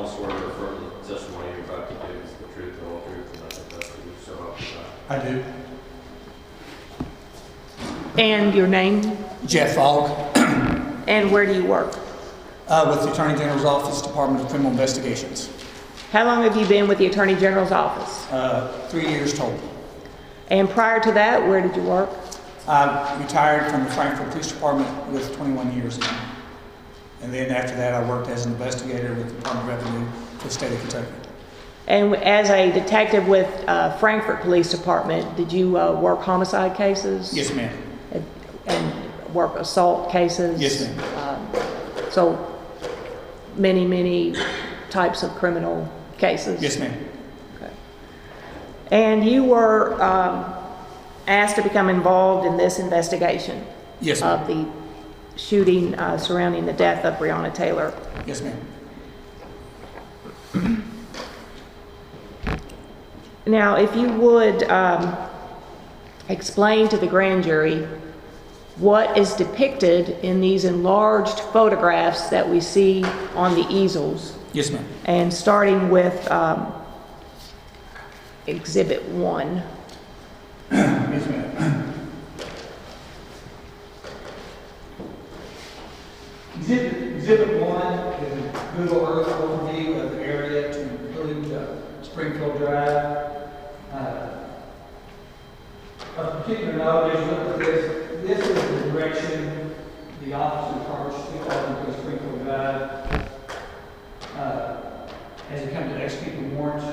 swear to affirm the testimony you're about to give is the truth, the whole truth, and nothing but the truth, so help you God? I do. And your name? Jeff Fogg, And where do you work? with the Attorney General's Office, Department of Criminal Investigations. How long have you been with the Attorney General's office? 3 years total. And prior to that, where did you work? I retired from the Frankfurt Police Department with 21 years now. And then after that, I worked as an investigator with the Department of Revenue for the state of Kentucky. And as a detective with Frankfurt Police Department, did you work homicide cases? Yes, ma'am. And work assault cases? Yes, ma'am. So many types of criminal cases? Yes, ma'am. Okay. And you were asked to become involved in this investigation? Yes, ma'am. Of the shooting surrounding the death of Breonna Taylor? Yes, ma'am. Now, if you would explain to the grand jury what is depicted in these enlarged photographs that we see on the easels, Yes, ma'am. and starting with Exhibit 1. Yes, ma'am. Exhibit 1 is a Google Earth overview of the area to include Springfield Drive. Of particular note, as you look at this is the direction the officer approached to Springfield Drive as it comes to execute the warrant.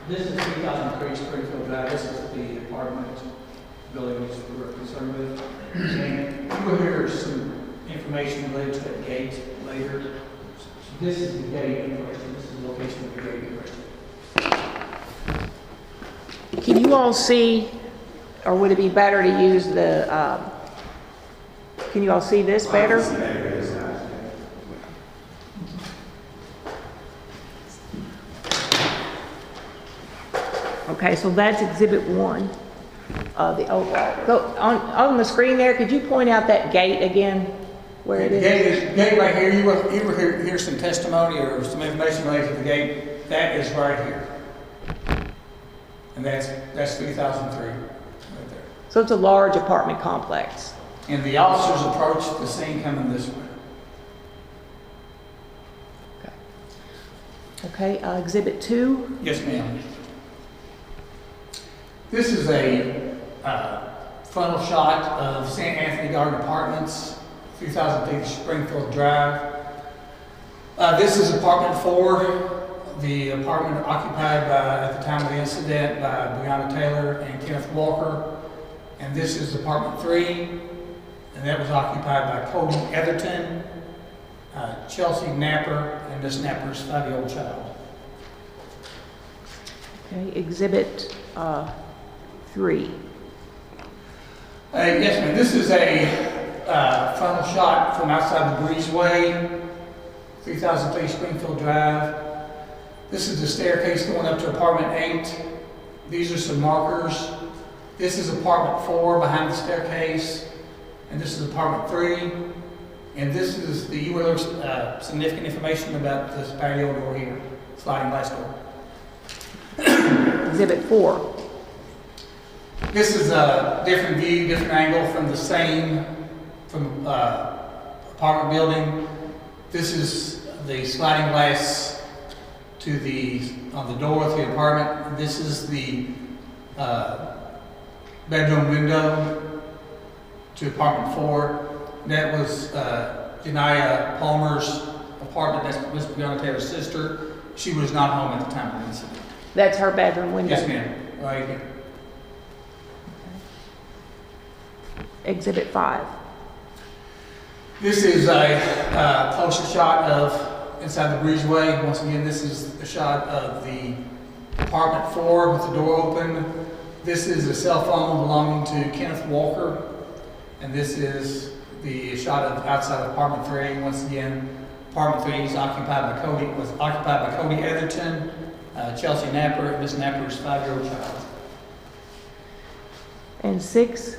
This is 3003 Springfield Drive. This is the apartment building which we're concerned with. And you will hear some information related to that gate later. So this is the gate in question. This is the location of the gate in question. Can you all see, or would it be better to use the, can you all see this better? Okay, so that's Exhibit 1 of the overall. Go on the screen there, could you point out that gate again, where it The is? gate right here, you will hear some testimony or some information related to the gate. That is right here. And that's 3003 right there. So it's a large apartment complex. And the officers approached the scene coming this way. Okay, Exhibit 2. Yes, ma'am. This is a frontal shot of St. Anthony Garden Apartments, 3,000 feet Springfield Drive. This is apartment 4. The apartment occupied at the time of the incident by Breonna Taylor and Kenneth Walker. And this is apartment 3, and that was occupied by Cody Etherton, Chelsea Napper, and Miss Napper's 5-year-old child. Okay, Exhibit 3. Yes, ma'am. This is a frontal shot from outside the breezeway, 3,000 feet Springfield Drive. This is the staircase going up to apartment 8. These are some markers. This is apartment 4 behind the staircase, and this is apartment 3. And this is you will learn significant information about this patio door here, sliding glass door. Exhibit 4. This is a different view, different angle from the same apartment building. This is the sliding glass on the door to the apartment. This is the bedroom window to apartment 4. That was Janiah Palmer's apartment. That's Miss Breonna Taylor's sister. She was not home at the time of the incident. That's her bedroom window? Yes, ma'am. Right here. Exhibit 5. This is a closer shot of inside the breezeway. Once again, this is a shot of the apartment 4 with the door open. This is a cell phone belonging to Kenneth Walker, and this is the shot of outside of apartment 3. Once again, apartment 3 was occupied by Cody Etherton, Chelsea Napper, and Miss Napper's 5-year-old child. And 6.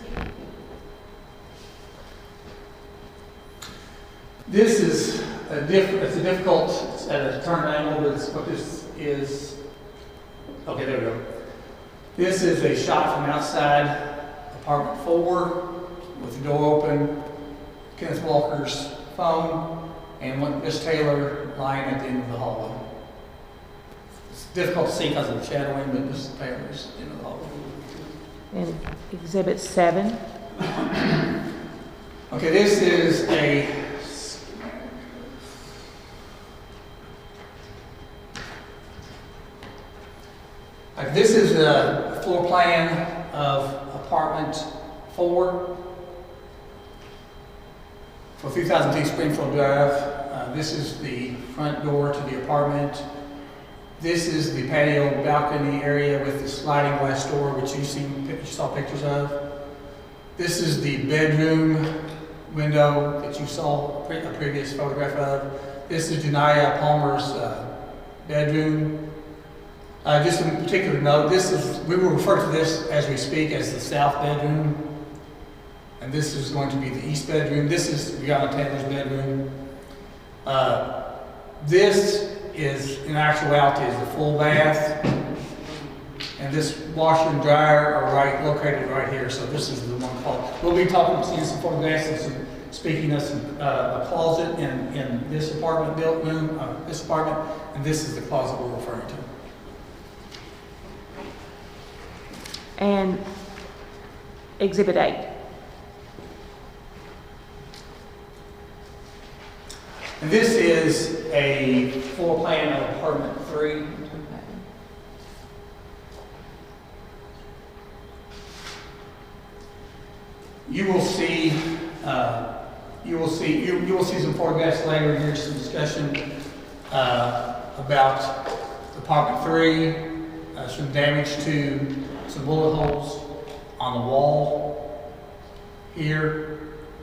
This is it's a difficult, it's at a turn angle, but what this is, okay, there we go. This is a shot from outside apartment 4 with the door open, Kenneth Walker's phone, and Miss Taylor lying at the end of the hallway. It's difficult to see because of the shadowing, but Miss Taylor's at the end of the hallway. And Exhibit 7. Okay, this is a this is a floor plan of apartment 4 for 3002 Springfield Drive. This is the front door to the apartment. This is the patio balcony area with the sliding glass door, which you saw pictures of. This is the bedroom window that you saw a previous photograph of. This is Janiyah Palmer's bedroom. Just a particular note, we will refer to this as we speak as the south bedroom. And this is going to be the east bedroom. This is Breonna Taylor's bedroom. This is, in actuality, is the full bath. And this washer and dryer are located right here. So this is the one called. We'll be seeing some photographs and speaking of a closet in this apartment this apartment, and this is the closet we're referring to. And Exhibit 8. And this is a floor plan of apartment 3. You will see some photographs later. Here's some discussion about apartment 3, some damage to some bullet holes on the wall here,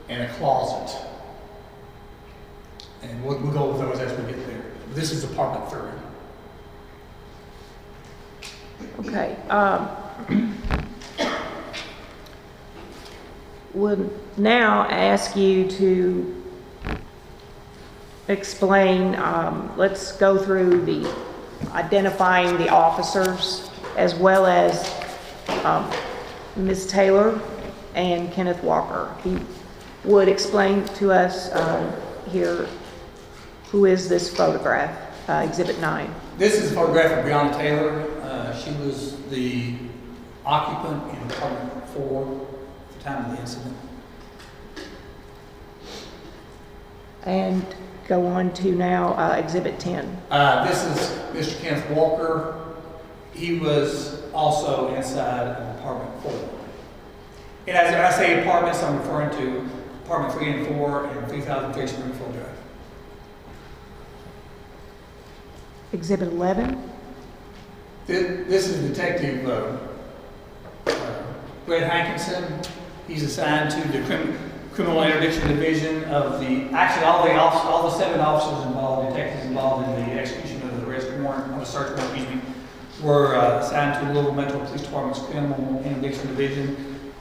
and a closet. And we'll go with those as we get there. This is apartment 3. Okay. Would now ask you to explain, let's go through the identifying the officers as well as Ms. Taylor and Kenneth Walker. He would explain to us here who is this photograph, Exhibit 9. This is a photograph of Breonna Taylor. She was the occupant in apartment 4 at the time of the incident. And go on to now Exhibit 10. This is Mr. Kenneth Walker. He was also inside of apartment 4. And as I say apartments, I'm referring to apartment 3 and 4 and 3003 Springfield Drive. Exhibit 11. This is Detective Brett Hankinson. He's assigned to the Criminal Interdiction Division of all the 7 officers involved, detectives involved in the execution of the arrest warrant, of the search warrant, were assigned to the Louisville Metro Police Department's Criminal Interdiction Division.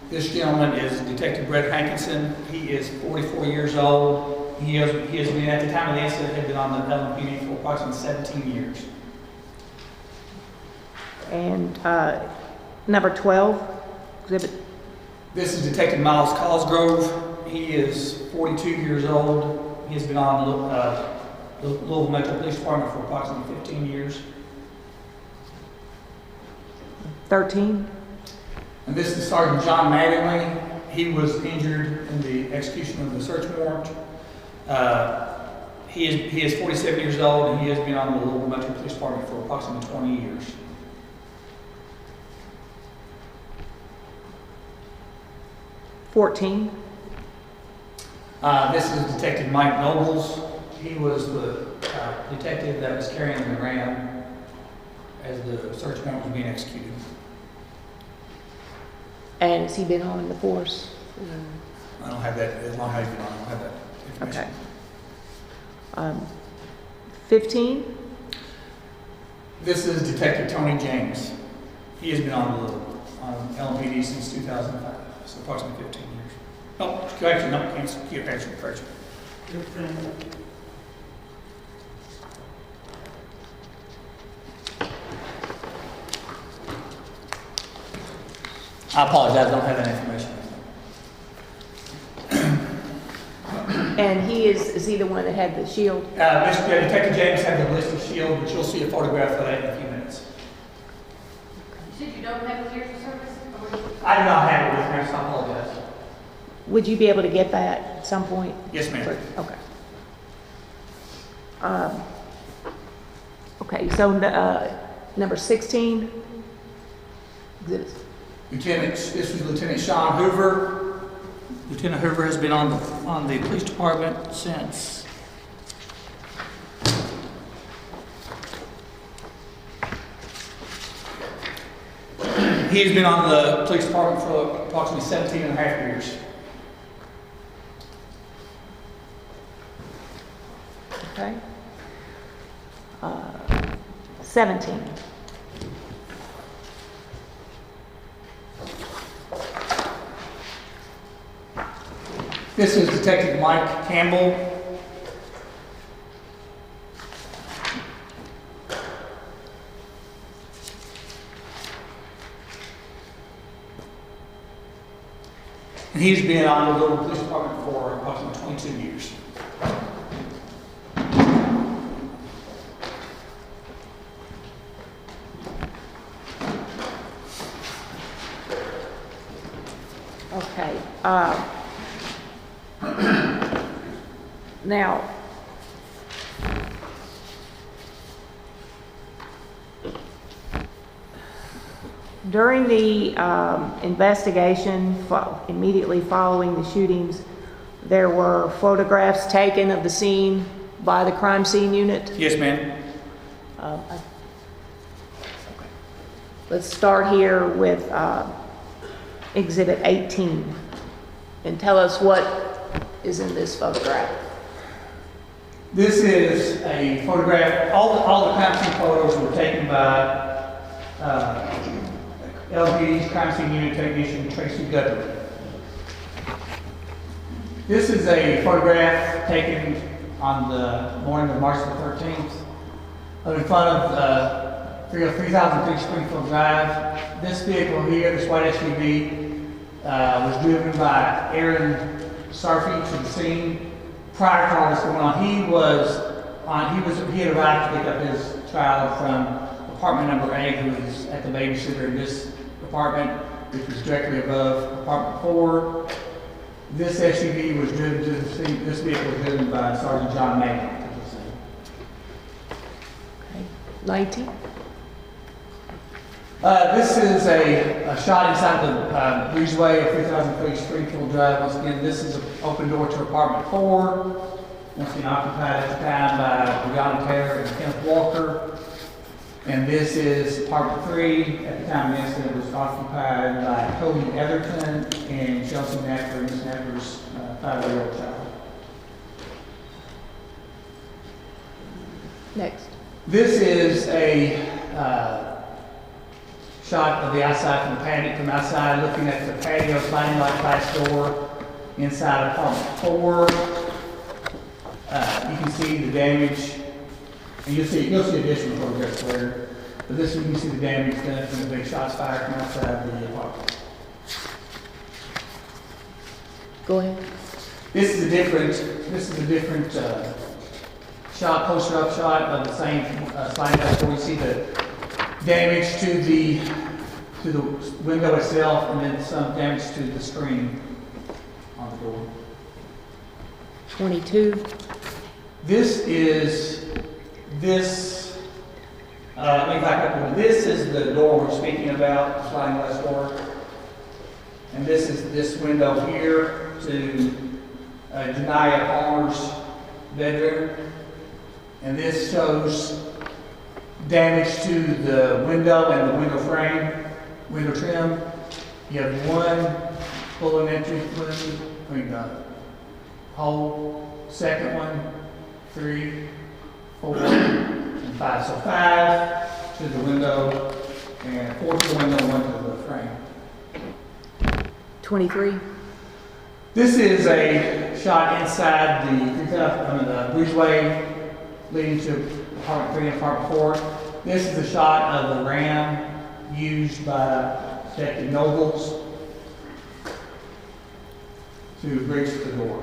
This gentleman is Detective Brett Hankinson. He is 44 years old. He has been, at the time of the incident, had been on the LMPD for approximately 17 years. And number 12, exhibit. This is Detective Miles Cosgrove. He is 42 years old. He has been on the Louisville Metro Police Department for approximately 15 years. 13. And this is Sergeant John Mattingly. He was injured in the execution of the search warrant. He is 47 years old, and he has been on the Louisville Metro Police Department for approximately 20 years. 14. This is Detective Mike Nobles. He was the detective that was carrying the ram as the search warrant was being executed. And has he been on the force? I don't have that, as long as he's been on, I don't have that information. Okay. 15. This is Detective Tony James. He has been on LMPD since 2005, so approximately 15 years. Oh, correction, no, correction. I apologize, I don't have that information. And is he the one that had the shield? Mr. Detective James had the ballistic shield, but you'll see a photograph of that in a few minutes. You said you don't have years of service? I do not have it with me, so I apologize. Would you be able to get that at some point? Yes, ma'am. Okay. Okay, so number 16. Exhibits. This is Lieutenant Sean Hoover. Lieutenant Hoover has been on the police department since he has been on the police department for approximately 17 and a half years. Okay. 17. This is Detective Mike Campbell. And he's been on the Louisville Police Department for approximately 22 years. Okay. Now, during the investigation immediately following the shootings, there were photographs taken of the scene by the crime scene unit. Yes, ma'am. Let's start here with Exhibit 18 and tell us what is in this photograph. This is a photograph. All the crime scene photos were taken by LPD's crime scene unit technician Tracy Guthrie. This is a photograph taken on the morning of March the 13th in front of 3003 Springfield Drive. This vehicle here, this white SUV, was driven by Aaron Sarfy to the scene. Prior to all this going on, he had arrived to pick up his child from apartment number 8, who was at the babysitter in this apartment, which was directly above apartment 4. This SUV was driven to the scene. This vehicle was driven by Sergeant John Magan to the scene. Okay. 19. This is a shot inside the breezeway of 3003 Springfield Drive. Once again, this is an open door to apartment 4. Once again, occupied at the time by Breonna and Kenneth Walker. And this is apartment 3. At the time of the incident, it was occupied by Cody Etherton and Chelsea Napper, Miss Napper's 5-year-old child. Next. This is a shot of the outside from the patio, from outside, looking at the patio sliding light glass door inside apartment 4. You can see the damage, and you'll see additional photographs later. But this one, you can see the damage done from the big shots fired from outside the apartment. Go ahead. This is a different shot, poster-up shot of the same sliding glass door. You see the damage to the window itself, and then some damage to the screen on the door. 22. Let me back up a minute. This is the door we're speaking about, the sliding glass door. And this is this window here to Janiyah Palmer's bedroom. And this shows damage to the window and the window frame, window trim. You have one bullet entry hole, second one, 3, 4, and 5. So 5 to the window, and 4 to the window, 1 to the frame. 23. This is a shot inside the breezeway leading to apartment 3 and apartment 4. This is a shot of the ram used by Detective Nobles to breach the door.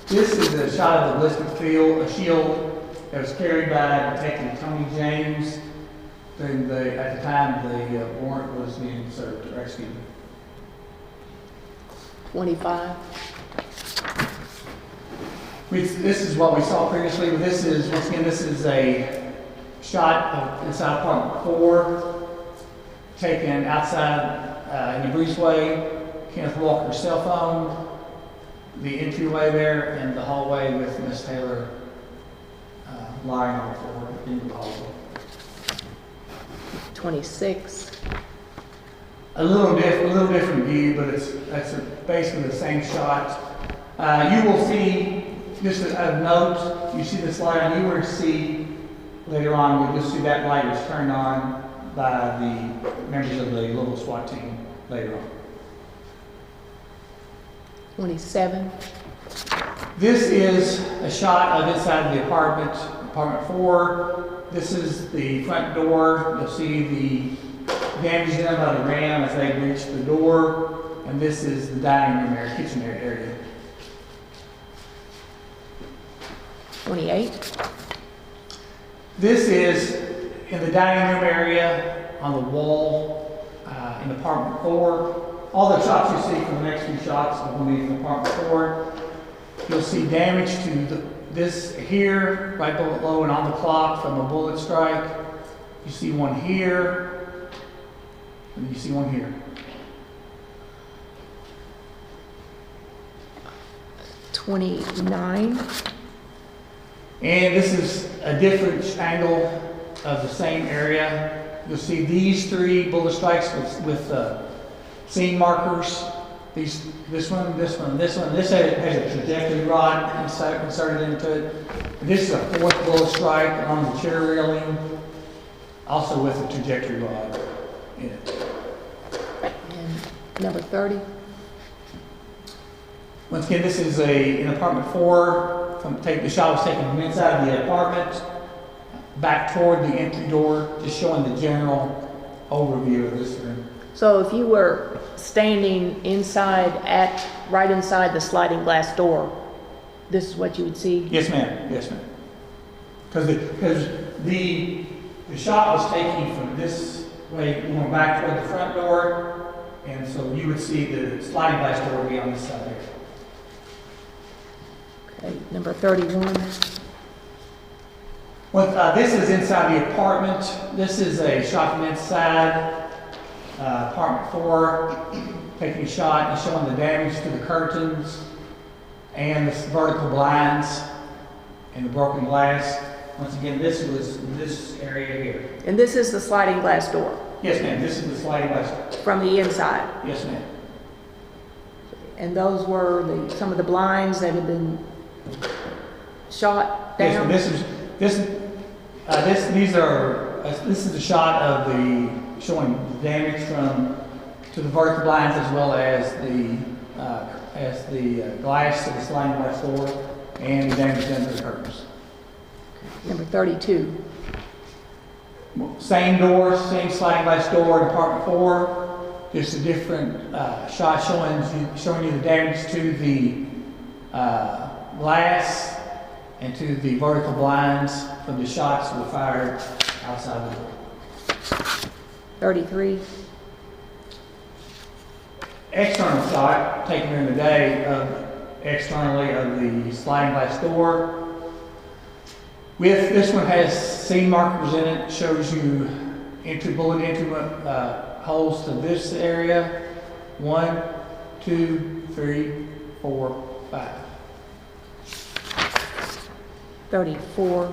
This is a shot of the ballistic shield that was carried by Detective Tony James during at the time the warrant was being served or executed. 25. This is what we saw previously, but this is, once again, this is a shot of inside apartment 4, taken outside in the breezeway, Kenneth Walker's cell phone, the entryway there, and the hallway with Miss Taylor lying on the floor in the hallway. 26. A little different view, but that's basically the same shot. You will see, just a note, you see this light on, you will see later on, you'll see that light was turned on by the members of the local SWAT team later on. 27. This is a shot of inside the apartment 4. This is the front door. You'll see the damage done by the ram as they breach the door. And this is the dining room area, kitchen area. 28. This is in the dining room area on the wall in apartment 4. All the shots you see from the next few shots are going to be in apartment 4. You'll see damage to this here, right below and on the clock from a bullet strike. You see one here, and you see one here. 29. And this is a different angle of the same area. You'll see these 3 bullet strikes with scene markers. This one. This has a trajectory rod inserted into it. And this is a 4th bullet strike on the chair railing, also with a trajectory rod in it. And number 30. Once again, this is in apartment 4. The shot was taken from inside the apartment back toward the entry door, just showing the general overview of this room. So if you were standing right inside the sliding glass door, this is what you would see? Yes, ma'am. Yes, ma'am. Because the shot was taken from this way, going back toward the front door, and so you would see the sliding glass door be on this side there. Okay, number 31. Well, this is inside the apartment. This is a shot from inside apartment 4, taking a shot and showing the damage to the curtains and the vertical blinds and the broken glass. Once again, this was this area here. And this is the sliding glass door? Yes, ma'am. This is the sliding glass door. From the inside? Yes, ma'am. And those were some of the blinds that had been shot down? Yes, this is a shot of showing the damage to the vertical blinds as well as the glass to the sliding glass door and the damage done to the curtains. Number 32. Same door, same sliding glass door in apartment 4, just a different shot showing you the damage to the glass and to the vertical blinds from the shots that were fired outside the door. 33. External shot taken during the day externally of the sliding glass door. This one has seam markers in it, shows you bullet entry holes to this area. 1, 2, 3, 4, 5. 34.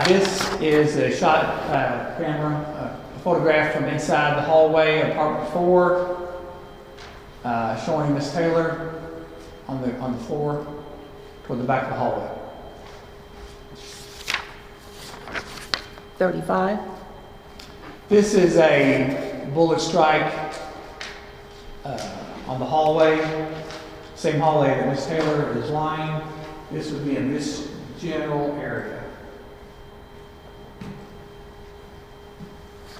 This is a shot camera, a photograph from inside the hallway of apartment 4, showing Miss Taylor on the floor toward the back of the hallway. 35. This is a bullet strike on the hallway, same hallway that Ms. Taylor is lying. This would be in this general area.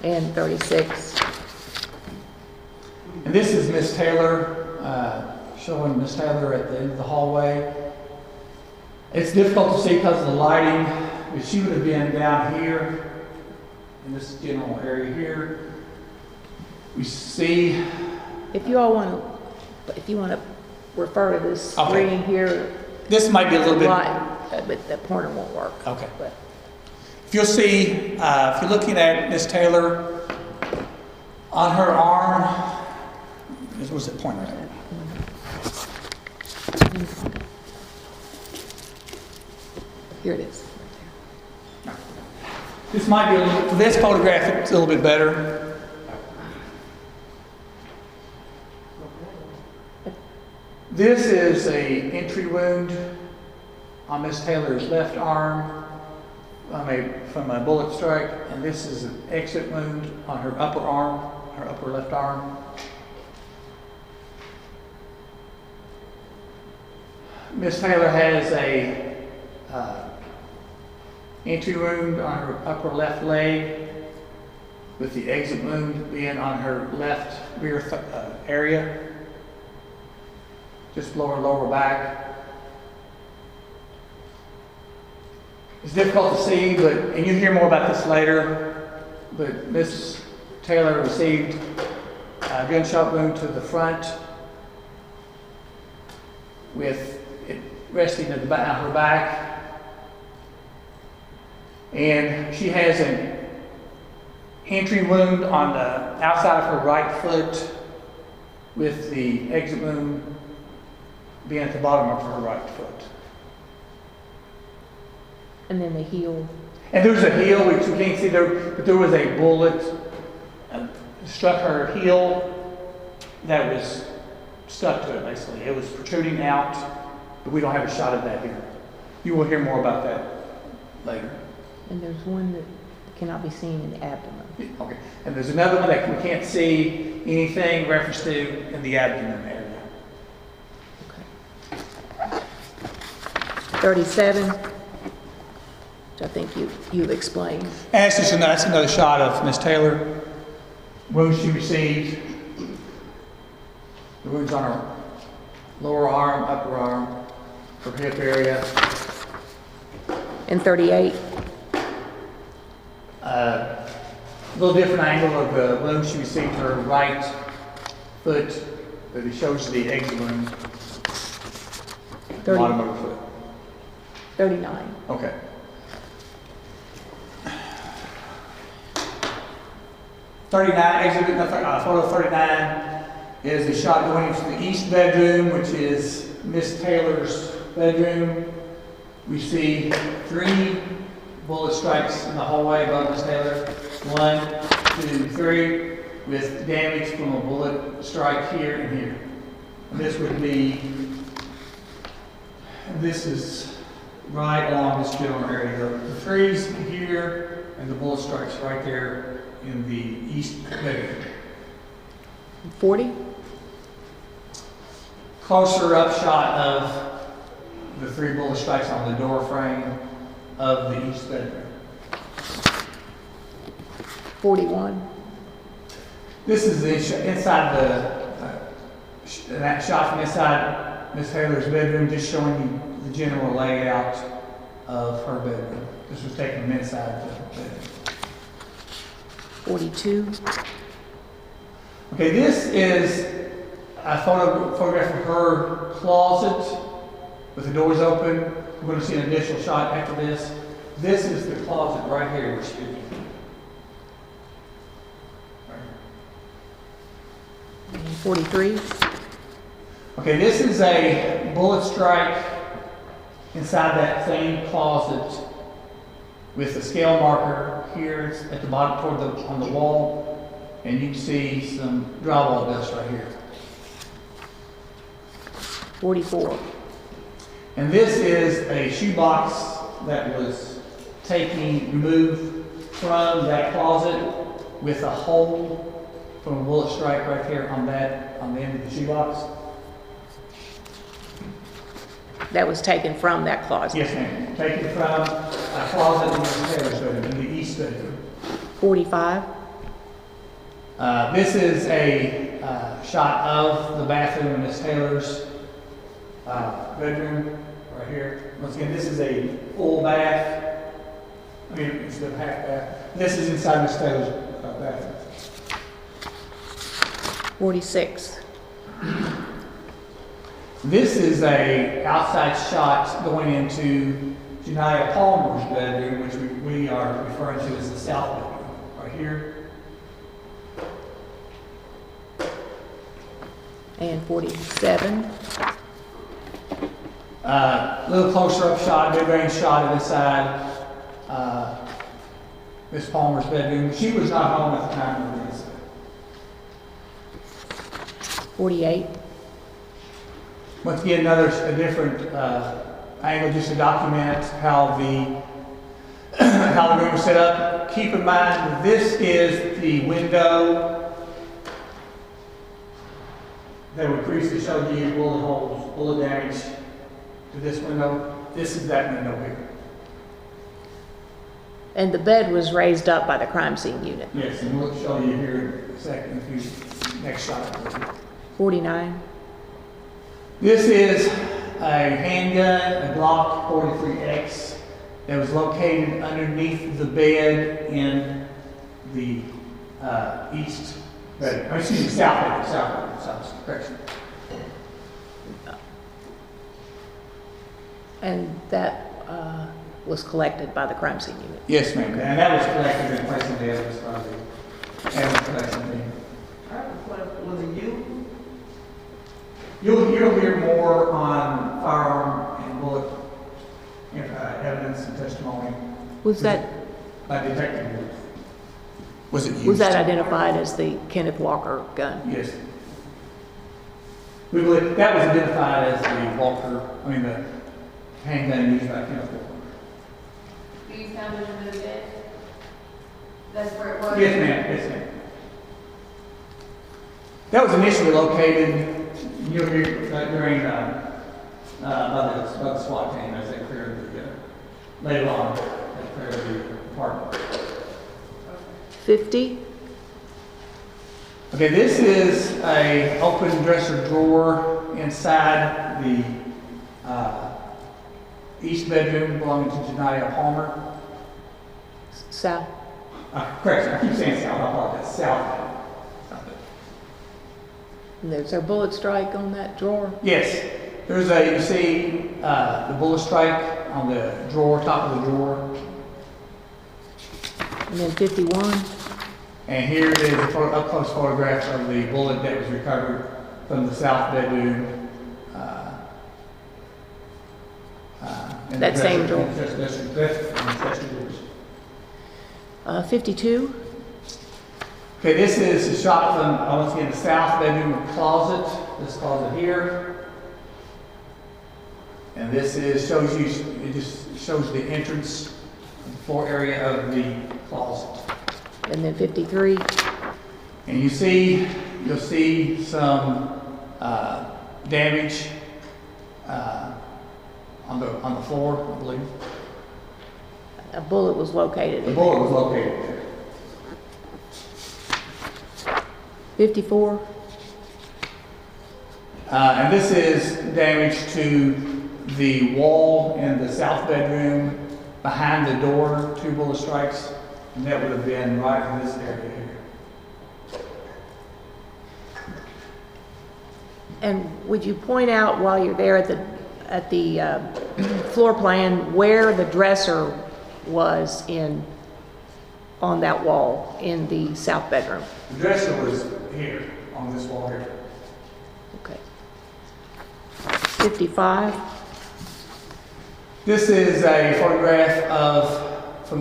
And 36. And this is Ms. Taylor, showing Ms. Taylor at the end of the hallway. It's difficult to see because of the lighting, but she would have been down here in this general area here. We see, If you all want to refer to this Okay. reading here, this might be a little bit, but the pointer won't work. okay. But If you'll see, if you're looking at Ms. Taylor, on her arm, where's that pointer at? here it is. This might be, for this photograph, it's a little bit better. This is a entry wound on Miss Taylor's left arm from a bullet strike, and this is an exit wound on her upper arm, her upper left arm. Miss Taylor has a entry wound on her upper left leg, with the exit wound being on her left rear area, just below her lower back. It's difficult to see, and you'll hear more about this later, but Miss Taylor received a gunshot wound to the front with it resting at the back of her back. And she has an entry wound on the outside of her right foot, with the exit wound being at the bottom of her right foot. And then the heel. And there's a heel, which we can't see there, but there was a bullet struck her heel that was stuck to it, basically. It was protruding out, but we don't have a shot of that here. You will hear more about that later. And there's one that cannot be seen in the abdomen. Okay. And there's another one that we can't see anything reference to in the abdomen area. Okay. 37, which I think you've explained. And that's another shot of Miss Taylor. Wounds she received. The wounds on her lower arm, upper arm, her hip area. And 38. A little different angle of the wound she received her right foot, but it shows the exit wound. 30. Bottom of her foot. 39. Okay. Photo 39 is a shot going into the east bedroom, which is Miss Taylor's bedroom. We see 3 bullet strikes in the hallway above Miss Taylor. 1, 2, 3, with damage from a bullet strike here and here. And this is right along this general area. The 3s here, and the bullet strikes right there in the east bedroom. 40. Closer up shot of the 3 bullet strikes on the door frame of the east bedroom. 41. This is the inside that shot from inside Miss Taylor's bedroom, just showing you the general layout of her bedroom. This was taken from inside the bedroom. 42. Okay, this is a photograph of her closet with the doors open. We're going to see an additional shot after this. This is the closet right here we're speaking. And 43. Okay, this is a bullet strike inside that same closet with a scale marker here at the bottom on the wall, and you can see some drywall dust right here. 44. And this is a shoebox that was removed from that closet with a hole from a bullet strike right here on on the end of the shoebox. That was taken from that closet. Yes, ma'am. Taken from a closet in the Taylor's bedroom, in the east bedroom. 45. This is a shot of the bathroom in Miss Taylor's bedroom, right here. Once again, this is a full bath. I mean, it's the half bath. This is inside Miss Taylor's bathroom. 46. This is a outside shot going into Janiyah Palmer's bedroom, which we are referring to as the south bedroom, right here. And 47. A little closer up shot, mid-range shot of inside Miss Palmer's bedroom. She was not home at the time of the incident. 48. Once again, a different angle just to document how the room was set up. Keep in mind, this is the window that would previously show you bullet holes, bullet damage to this window. This is that window here. And the bed was raised up by the crime scene unit. Yes, and we'll show you here in a second if you next shot. 49. This is a handgun, a Glock 43X, that was located underneath the bed in the east bedroom. Excuse me, south, correction. And that was collected by the crime scene unit. Yes, ma'am, and that was collected and placed in the evidence by the evidence collection team. Was it you? You'll hear more on firearm and bullet evidence and testimony. Was that By Detective. Was it used? was that identified as the Kenneth Walker gun? Yes. We believe that was identified as the handgun used by Kenneth Walker. You found it under the bed? That's where it was? Yes, ma'am. Yes, ma'am. That was initially located, you'll hear, during, by the SWAT team as they cleared the, later on, they cleared the apartment. 50. Okay, this is a open dresser drawer inside the east bedroom belonging to Janiyah Palmer. South. Correction, I keep saying south, I apologize, south. And there's a bullet strike on that drawer. Yes, you see the bullet strike on the drawer, top of the drawer. And then 51. And here is a up-close photograph of the bullet that was recovered from the south bedroom. In That the same dresser- drawer. in the dresser drawers. 52. Okay, this is a shot from, once again, the south bedroom closet. This closet here. And this just shows the entrance, the floor area of the closet. And then 53. And you'll see some damage on the floor, I believe. A bullet was located. The bullet was located there. 54. And this is damage to the wall in the south bedroom behind the door, 2 bullet strikes, and that would have been right in this area here. And would you point out while you're there at the floor plan where the dresser was on that wall in the south bedroom? The dresser was here, on this wall here. Okay. 55. This is a photograph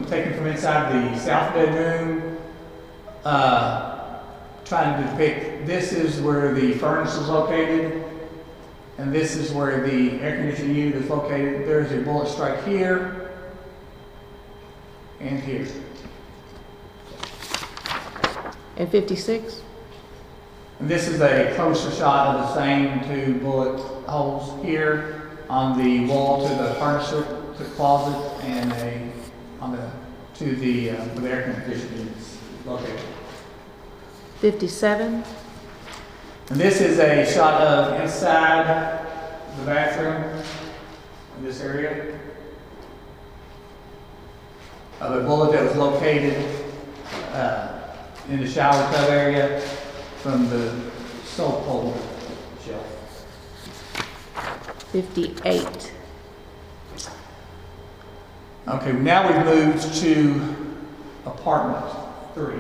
taken from inside the south bedroom, trying to depict, this is where the furnace is located, and this is where the air conditioning unit is located. There's a bullet strike here, and here. And 56. And this is a closer shot of the same two bullet holes here on the wall to the furniture, to the closet, and to the where the air conditioning is located. 57, And this is a shot of inside the bathroom in this area of a bullet that was located in the shower tub area from the soap holder shelf. 58, Okay, now we've moved to apartment 3.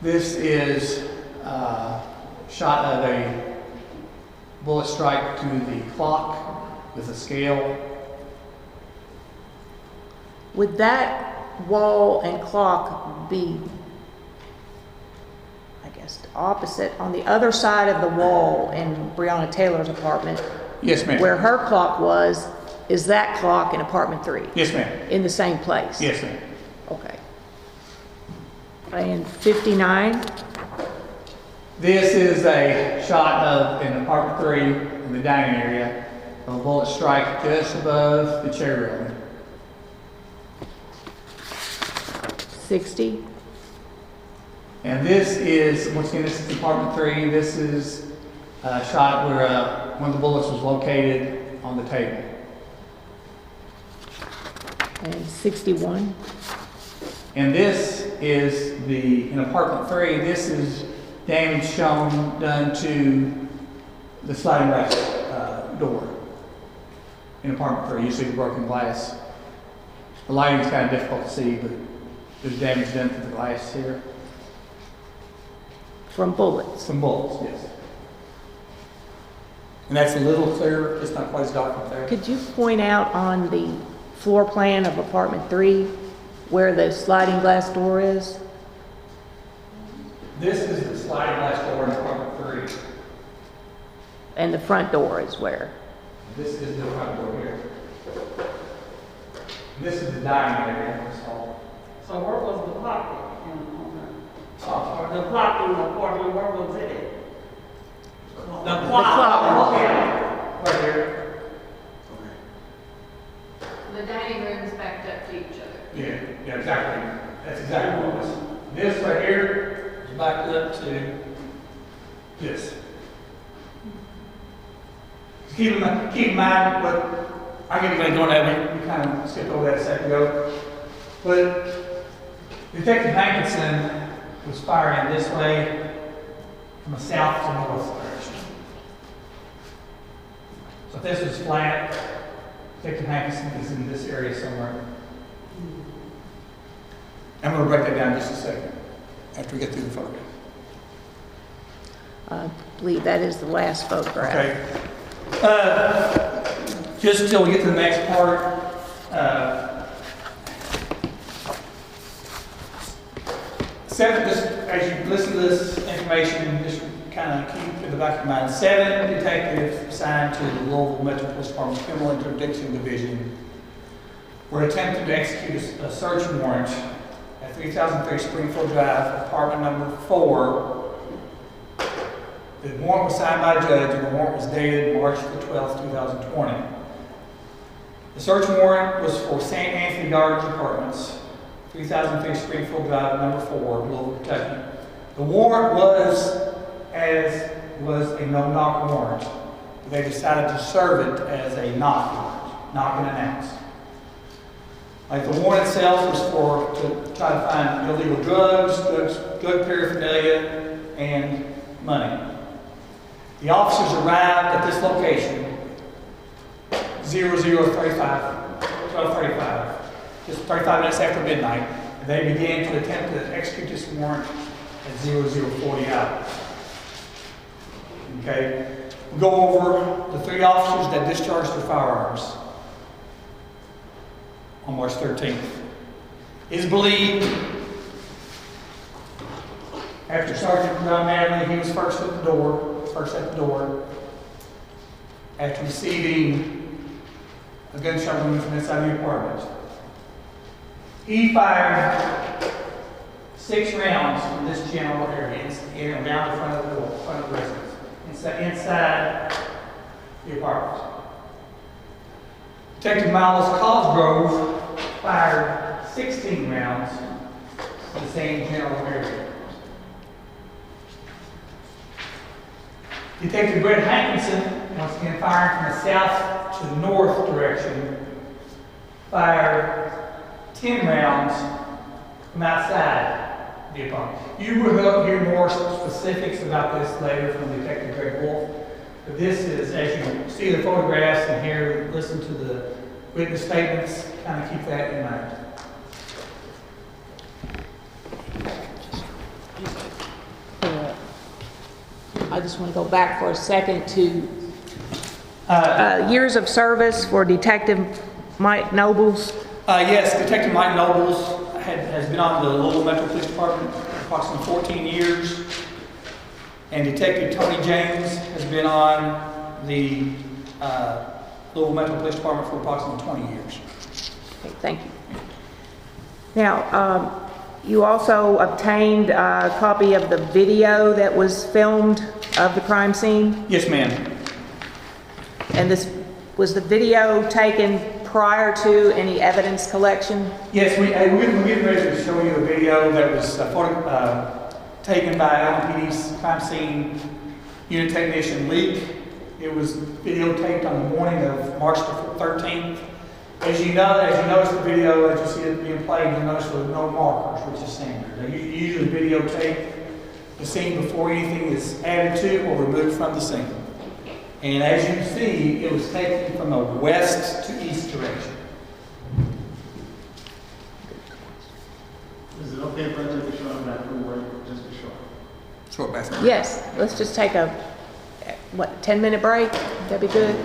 This is a shot of a bullet strike to the clock with a scale. would that wall and clock be, I guess, the opposite, on the other side of the wall in Breonna Taylor's apartment, Yes, ma'am. where her clock was, is that clock in apartment 3? Yes, ma'am. In the same place? Yes, ma'am. Okay. And 59, This is a shot of in apartment 3 in the dining area of a bullet strike just above the chair railing. 60, And this is, once again, this is apartment 3. This is a shot where one of the bullets was located on the table. and 61, And this is in apartment 3, this is damage shown done to the sliding glass door in apartment 3. You see the broken glass. The lighting's kind of difficult to see, but there's damage done to the glass here. from bullets. Some bullets, yes. And that's a little clearer, it's not quite as dark up there. Could you point out on the floor plan of apartment 3 where the sliding glass door is? This is the sliding glass door in apartment 3. And the front door is where? This is the front door here. This is the dining area in this hall. So where was the clock in the clock in the apartment, where was it? The clock. Right here. The dining room's backed up to each other. Yeah, exactly. That's exactly what it was. This right here is backed up to this. Keep in mind what I get everybody going that way. We kind of skipped over that a second ago. But Detective Hankinson was firing this way from a south to north direction. So if this was flat, Detective Hankinson is in this area somewhere. I'm going to break that down in just a second after we get through the photograph. I believe that is the last photograph. Okay. Just until we get to the next part. Just as you listen to this information, just kind of keep in the back of your mind. 7 detectives assigned to the Louisville Metro Police Department's Criminal Interdiction Division were attempting to execute a search warrant at 3003 Springfield Drive, apartment number 4. The warrant was signed by a judge, and the warrant was dated March the 12th, 2020. The search warrant was for St. Anthony Gardens Apartments, 3003 Springfield Drive, number 4, Louisville, Kentucky. The warrant was a no-knock warrant. They decided to serve it as a knock and announce. Like the warrant itself was to try to find illegal drugs, drug paraphernalia, and money. The officers arrived at this location, 12:35, just 35 minutes after midnight, and they began to attempt to execute this warrant at 0040 hours. Okay, we'll go over the 3 officers that discharged their firearms on March 13th. It is believed, after Sergeant Brown Manley, he was first at the door, after receiving a gunshot wound from inside the apartment. He fired 6 rounds from this general area, in and around the front of the door, front of the residence, inside the apartment. Detective Miles Cosgrove fired 16 rounds in the same general area. Detective Brett Hankinson, once again firing from the south to the north direction, fired 10 rounds from outside the apartment. You will hear more specifics about this later from Detective Greg Wolf. But this is, as you see the photographs and hear, listen to the witness statements, kind of keep that in mind. I just want to go back for a second to years of service for Detective Mike Nobles. Yes, Detective Mike Nobles has been on the Louisville Metro Police Department for approximately 14 years. And Detective Tony James has been on the Louisville Metro Police Department for approximately 20 years. Okay, thank you. Now, you also obtained a copy of the video that was filmed of the crime scene? Yes, ma'am. And this was the video taken prior to any evidence collection? Yes, we're getting ready to show you a video that was taken by LMPD's crime scene unit technician Leak. It was videotaped on the morning of March the 13th. As you notice the video, as you see it being played, you'll notice there are no markers, which is standard. They usually videotape the scene before anything is added to or removed from the scene. And as you can see, it was taken from a west to east direction. Is it okay if I take a shot back from work, just a shot? Short basket. Yes, let's just take a, 10-minute break? That'd be good?